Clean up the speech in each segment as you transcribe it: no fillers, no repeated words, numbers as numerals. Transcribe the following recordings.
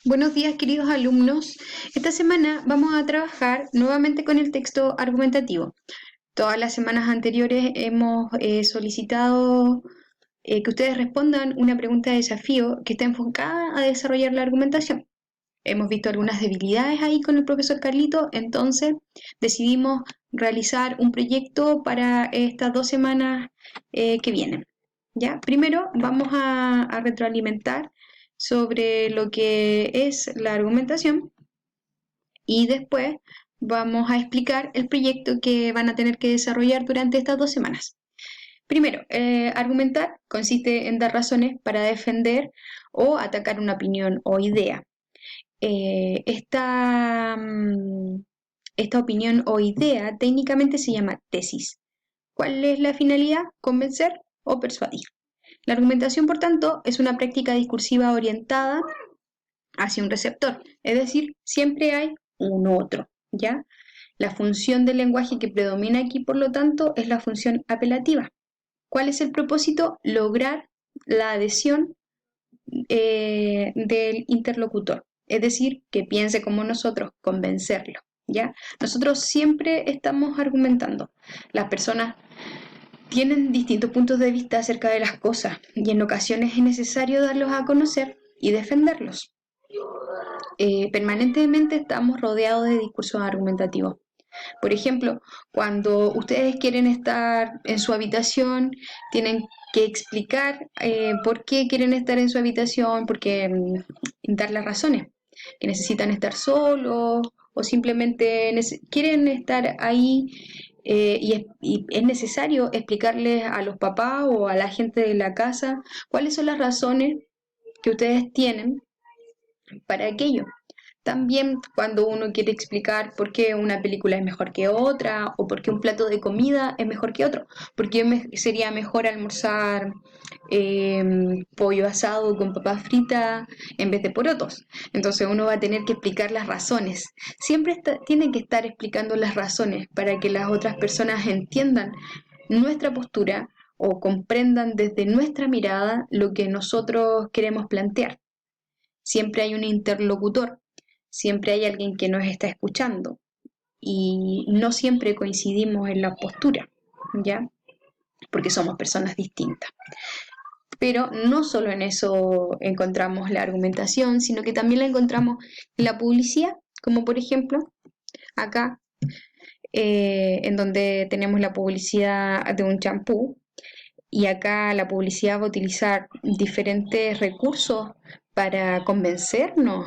Buenos días, queridos alumnos. Esta semana vamos a trabajar nuevamente con el texto argumentativo. Todas las semanas anteriores hemos solicitado que ustedes respondan una pregunta de desafío que está enfocada a desarrollar la argumentación. Hemos visto algunas debilidades ahí con el profesor Carlito, entonces decidimos realizar un proyecto para estas 2 semanas que vienen. ¿Ya? Primero vamos a retroalimentar sobre lo que es la argumentación y después vamos a explicar el proyecto que van a tener que desarrollar durante estas 2 semanas. Primero, argumentar consiste en dar razones para defender o atacar una opinión o idea. Esta opinión o idea técnicamente se llama tesis. ¿Cuál es la finalidad? Convencer o persuadir. La argumentación, por tanto, es una práctica discursiva orientada hacia un receptor, es decir, siempre hay un otro, ¿ya? La función del lenguaje que predomina aquí, por lo tanto, es la función apelativa. ¿Cuál es el propósito? Lograr la adhesión del interlocutor, es decir, que piense como nosotros, convencerlo, ¿ya? Nosotros siempre estamos argumentando. Las personas tienen distintos puntos de vista acerca de las cosas y en ocasiones es necesario darlos a conocer y defenderlos. Permanentemente estamos rodeados de discursos argumentativos. Por ejemplo, cuando ustedes quieren estar en su habitación, tienen que explicar por qué quieren estar en su habitación, porque dar las razones, que necesitan estar solos o simplemente quieren estar ahí y es necesario explicarles a los papás o a la gente de la casa cuáles son las razones que ustedes tienen para aquello. También cuando uno quiere explicar por qué una película es mejor que otra o por qué un plato de comida es mejor que otro, por qué sería mejor almorzar eh, pollo asado con papas fritas en vez de porotos. Entonces uno va a tener que explicar las razones. Siempre tiene que estar explicando las razones para que las otras personas entiendan nuestra postura o comprendan desde nuestra mirada lo que nosotros queremos plantear. Siempre hay un interlocutor, siempre hay alguien que nos está escuchando y no siempre coincidimos en la postura, ¿ya? Porque somos personas distintas. Pero no solo en eso encontramos la argumentación, sino que también la encontramos en la publicidad, como por ejemplo acá, en donde tenemos la publicidad de un champú y acá la publicidad va a utilizar diferentes recursos para convencernos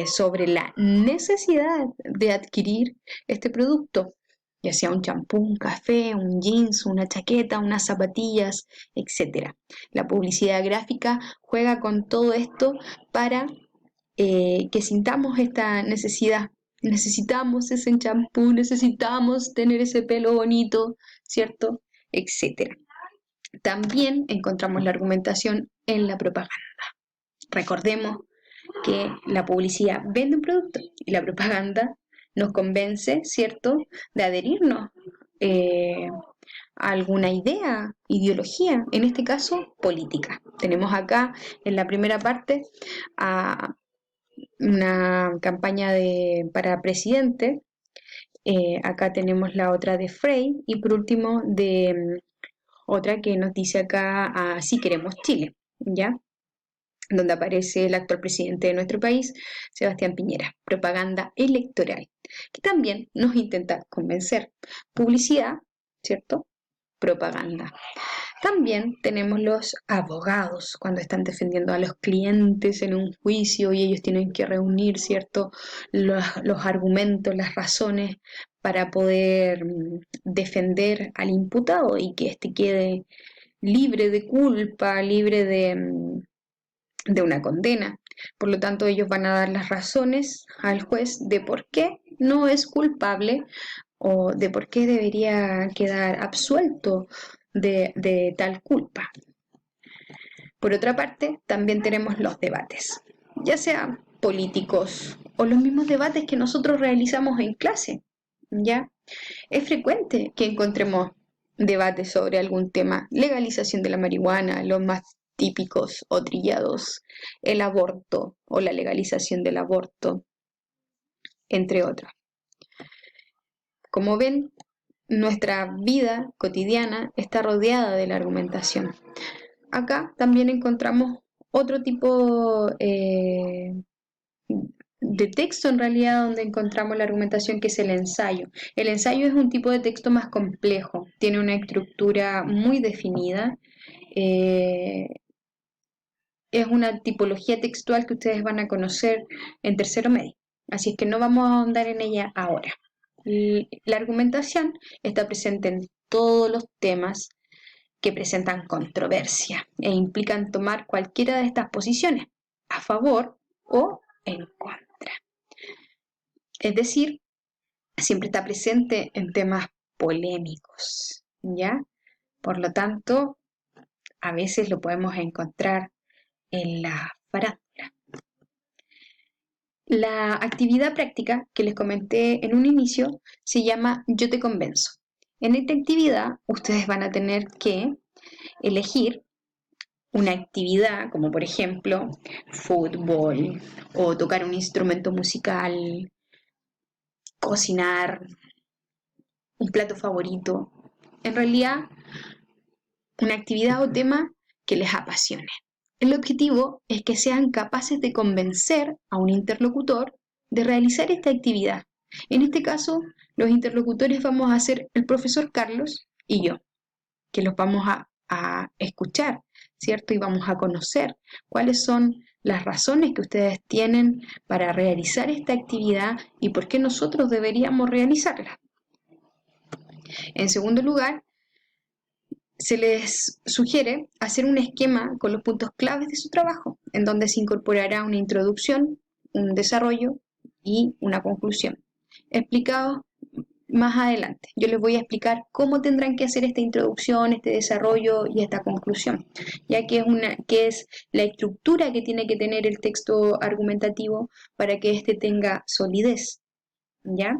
sobre la necesidad de adquirir este producto, ya sea un champú, un café, un jeans, una chaqueta, unas zapatillas, etcétera. La publicidad gráfica juega con todo esto para que sintamos esta necesidad. Necesitamos ese champú, necesitamos tener ese pelo bonito, ¿cierto? Etcétera. También encontramos la argumentación en la propaganda. Recordemos que la publicidad vende un producto y la propaganda nos convence, ¿cierto?, de adherirnos eh, a alguna idea, ideología, en este caso política. Tenemos acá en la primera parte a una campaña para presidente, acá tenemos la otra de Frey y por último de otra que nos dice acá Así queremos Chile, ¿ya? Donde aparece el actual presidente de nuestro país, Sebastián Piñera, propaganda electoral, que también nos intenta convencer. Publicidad, ¿cierto? Propaganda. También tenemos los abogados cuando están defendiendo a los clientes en un juicio y ellos tienen que reunir, ¿cierto?, los argumentos, las razones para poder defender al imputado y que éste quede libre de culpa, libre de una condena. Por lo tanto, ellos van a dar las razones al juez de por qué no es culpable o de por qué debería quedar absuelto de tal culpa. Por otra parte, también tenemos los debates, ya sean políticos o los mismos debates que nosotros realizamos en clase, ¿ya? Es frecuente que encontremos debates sobre algún tema, legalización de la marihuana, los más típicos o trillados, el aborto o la legalización del aborto, entre otros. Como ven, nuestra vida cotidiana está rodeada de la argumentación. Acá también encontramos otro tipo de texto en realidad donde encontramos la argumentación, que es el ensayo. El ensayo es un tipo de texto más complejo, tiene una estructura muy definida, eh, es una tipología textual que ustedes van a conocer en tercero medio, así es que no vamos a ahondar en ella ahora. La argumentación está presente en todos los temas que presentan controversia e implican tomar cualquiera de estas posiciones, a favor o en contra. Es decir, siempre está presente en temas polémicos, ¿ya? Por lo tanto, a veces lo podemos encontrar en la farándula. La actividad práctica que les comenté en un inicio se llama Yo te convenzo. En esta actividad ustedes van a tener que elegir una actividad como por ejemplo fútbol o tocar un instrumento musical, cocinar, un plato favorito. En realidad, una actividad o tema que les apasione. El objetivo es que sean capaces de convencer a un interlocutor de realizar esta actividad. En este caso, los interlocutores vamos a ser el profesor Carlos y yo, que los vamos a escuchar, ¿cierto? Y vamos a conocer cuáles son las razones que ustedes tienen para realizar esta actividad y por qué nosotros deberíamos realizarla. En segundo lugar, se les sugiere hacer un esquema con los puntos claves de su trabajo, en donde se incorporará una introducción, un desarrollo y una conclusión, explicados más adelante. Yo les voy a explicar cómo tendrán que hacer esta introducción, este desarrollo y esta conclusión, ya que es la estructura que tiene que tener el texto argumentativo para que éste tenga solidez, ¿ya?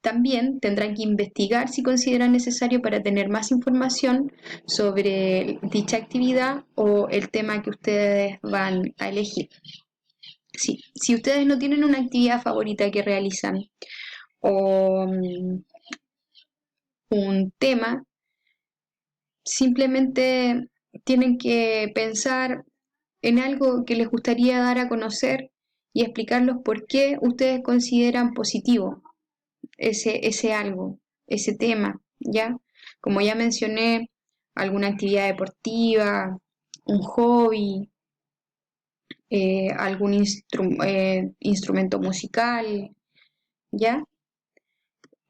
También tendrán que investigar si consideran necesario para tener más información sobre dicha actividad o el tema que ustedes van a elegir. Sí, si ustedes no tienen una actividad favorita que realizan o un tema, simplemente tienen que pensar en algo que les gustaría dar a conocer y explicarlos por qué ustedes consideran positivo ese algo, ese tema, ¿ya? Como ya mencioné, alguna actividad deportiva, un hobby, algún instrumento musical, ¿ya?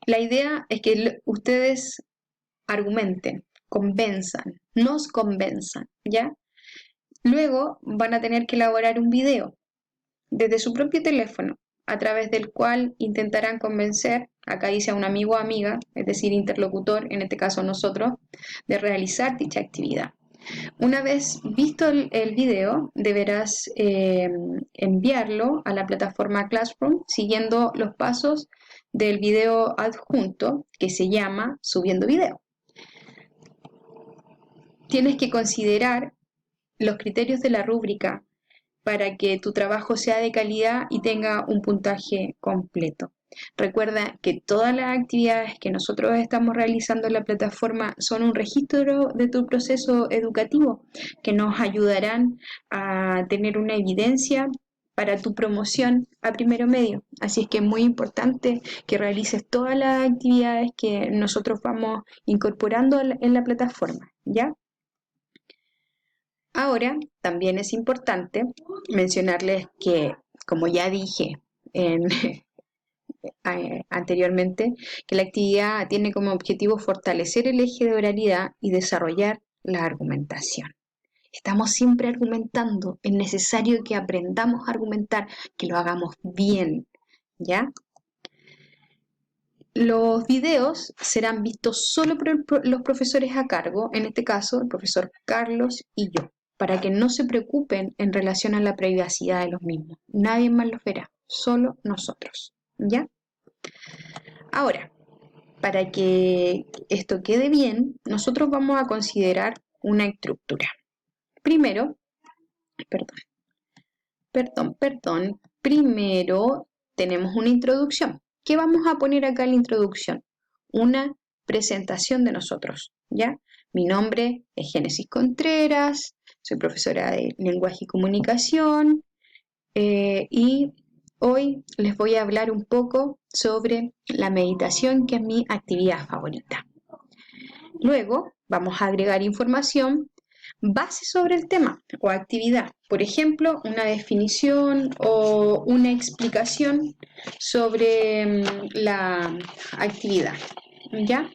La idea es que ustedes argumenten, convenzan, nos convenzan, ¿ya? Luego van a tener que elaborar un video desde su propio teléfono, a través del cual intentarán convencer, acá dice a un amigo o amiga, es decir, interlocutor, en este caso nosotros, de realizar dicha actividad. Una vez visto el video, deberás enviarlo a la plataforma Classroom siguiendo los pasos del video adjunto que se llama Subiendo Video. Tienes que considerar los criterios de la rúbrica para que tu trabajo sea de calidad y tenga un puntaje completo. Recuerda que todas las actividades que nosotros estamos realizando en la plataforma son un registro de tu proceso educativo que nos ayudarán a tener una evidencia para tu promoción a primero medio. Así es que es muy importante que realices todas las actividades que nosotros vamos incorporando en la plataforma, ¿ya? Ahora, también es importante mencionarles que, como ya dije en, anteriormente, que la actividad tiene como objetivo fortalecer el eje de oralidad y desarrollar la argumentación. Estamos siempre argumentando, es necesario que aprendamos a argumentar, que lo hagamos bien, ¿ya? Los videos serán vistos solo por los profesores a cargo, en este caso el profesor Carlos y yo, para que no se preocupen en relación a la privacidad de los mismos. Nadie más los verá, solo nosotros, ¿ya? Ahora, para que esto quede bien, nosotros vamos a considerar una estructura. Primero, primero tenemos una introducción. ¿Qué vamos a poner acá en la introducción? Una presentación de nosotros, ¿ya? Mi nombre es Génesis Contreras, soy profesora de Lenguaje y Comunicación y hoy les voy a hablar un poco sobre la meditación, que es mi actividad favorita. Luego vamos a agregar información base sobre el tema o actividad. Por ejemplo, una definición o una explicación sobre la actividad, ¿ya?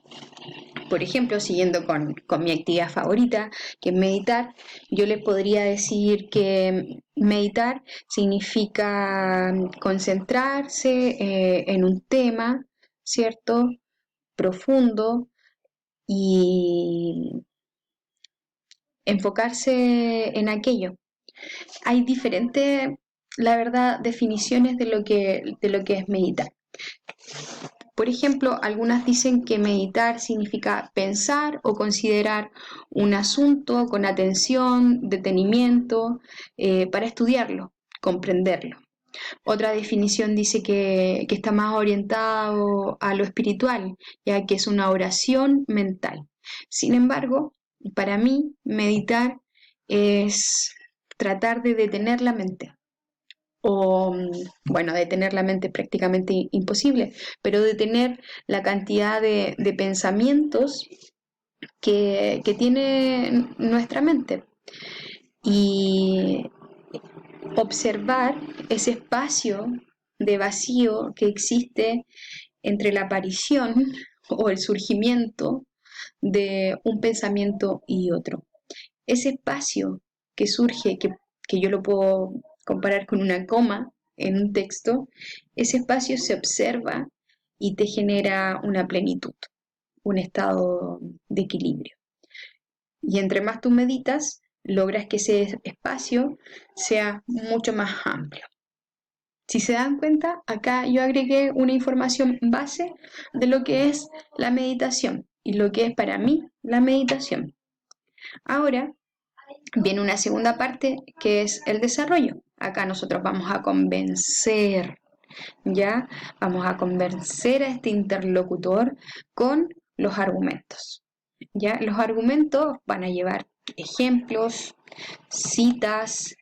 Por ejemplo, siguiendo con mi actividad favorita, que es meditar, yo les podría decir que meditar significa concentrarse en un tema, ¿cierto? Profundo y enfocarse en aquello. Hay diferentes, la verdad, definiciones de lo que es meditar. Por ejemplo, algunas dicen que meditar significa pensar o considerar un asunto con atención, detenimiento, para estudiarlo, comprenderlo. Otra definición dice que está más orientado a lo espiritual, ya que es una oración mental. Sin embargo, para mí, meditar es tratar de detener la mente. O, bueno, detener la mente es prácticamente imposible, pero detener la cantidad de pensamientos que tiene nuestra mente y observar ese espacio de vacío que existe entre la aparición o el surgimiento de un pensamiento y otro. Ese espacio que surge, que yo lo puedo comparar con una coma en un texto, ese espacio se observa y te genera una plenitud, un estado de equilibrio. Y entre más tú meditas, logras que ese espacio sea mucho más amplio. Si se dan cuenta, acá yo agregué una información base de lo que es la meditación y lo que es para mí la meditación. Ahora viene una segunda parte que es el desarrollo. Acá nosotros vamos a convencer, ¿ya? Vamos a convencer a este interlocutor con los argumentos, ¿ya? Los argumentos van a llevar ejemplos, citas,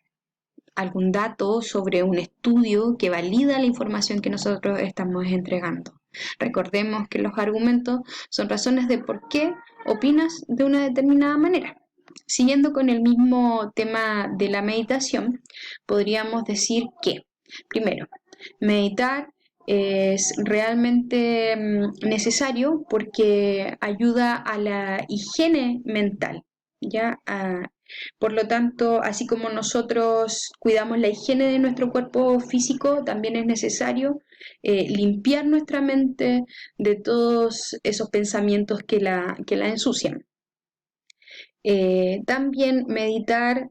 algún dato sobre un estudio que valida la información que nosotros estamos entregando. Recordemos que los argumentos son razones de por qué opinas de una determinada manera. Siguiendo con el mismo tema de la meditación, podríamos decir que, primero, meditar es realmente necesario porque ayuda a la higiene mental, ¿ya? Por lo tanto, así como nosotros cuidamos la higiene de nuestro cuerpo físico, también es necesario limpiar nuestra mente de todos esos pensamientos que la ensucian. También meditar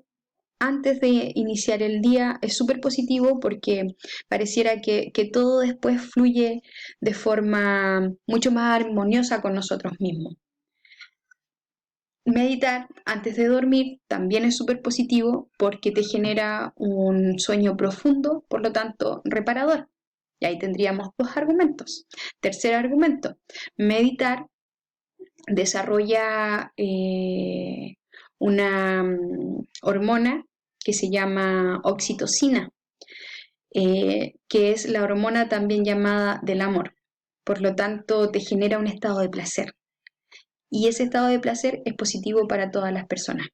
antes de iniciar el día es súper positivo porque pareciera que todo después fluye de forma mucho más armoniosa con nosotros mismos. Meditar antes de dormir también es súper positivo porque te genera un sueño profundo, por lo tanto reparador. Y ahí tendríamos dos argumentos. Tercer argumento, meditar desarrolla una hormona que se llama oxitocina, que es la hormona también llamada del amor. Por lo tanto, te genera un estado de placer. Y ese estado de placer es positivo para todas las personas.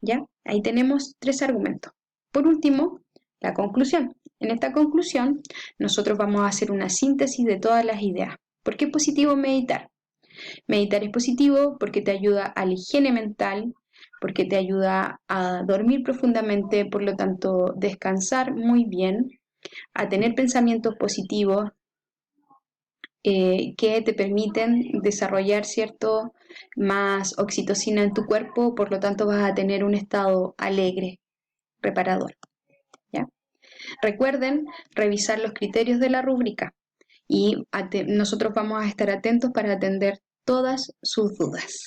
¿Ya? Ahí tenemos tres argumentos. Por último, la conclusión. En esta conclusión, nosotros vamos a hacer una síntesis de todas las ideas. ¿Por qué es positivo meditar? Meditar es positivo porque te ayuda a la higiene mental, porque te ayuda a dormir profundamente, por lo tanto, descansar muy bien, a tener pensamientos positivos que te permiten desarrollar, ¿cierto?, más oxitocina en tu cuerpo, por lo tanto vas a tener un estado alegre, reparador. ¿Ya? Recuerden revisar los criterios de la rúbrica y nosotros vamos a estar atentos para atender todas sus dudas.